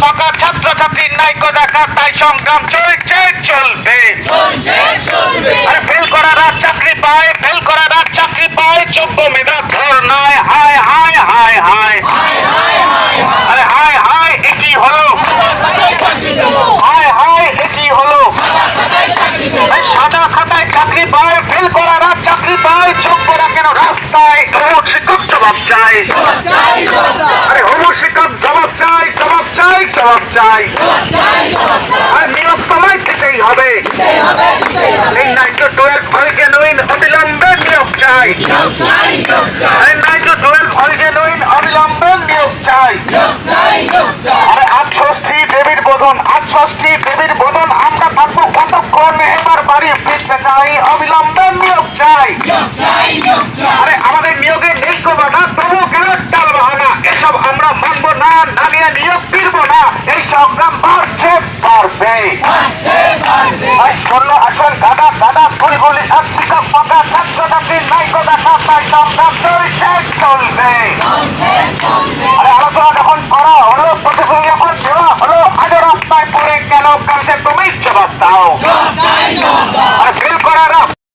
ফাঁকা ছাত্রছাত্রীর নাইকো দেখা, তাই সংগ্রাম চলছে চলবে। আরে ফেল করারা চাকরি পায়, ফেল করারা চাকরি পায়, যোগ্য মেধা ধর্নায় হায় হায় হায় হায়। আরে হায় হায় এটি হলো, হায় হায় এটি হলো। সাদা খাতায় চাকরি পায়, ফেল করারা চাকরি পায়, যোগ্যরা কেন রাস্তায়? শিক্ষক জবাব চাই, আরে হোমো শিক্ষক জবাব চাই, জবাব চাই, জবাব চাই। আর নিয়োগ তোমায় দিতেই হবে। এই 9 to 12 অরিজিনুইন অবিলম্বে নিয়োগ চাই। 9 to 12 অরিজিনুইন অবিলম্বে নিয়োগ চাই। আরে 68 দেবীর বোধন, 68 দেবীর বোধন, আমরা থাকবো কতক্ষণ? এবার বাড়ি ফিরতে চাই, অবিলম্বে নিয়োগ চাই। আরে আমাদের নিয়োগে নেই কো বাধা, তবু কেন চাল বাহানা? এসব আমরা মানবো না, না নিয়ে নিয়োগ ফিরবো না। এই সংগ্রাম বাড়ছে বাড়বে। শূন্য আসন গাদা গাদা ফুলগুলি আর শিক্ষক ফাঁকা ছাত্রছাত্রীর নাইকো দেখা, তাই সংগ্রাম চলছে চলবে।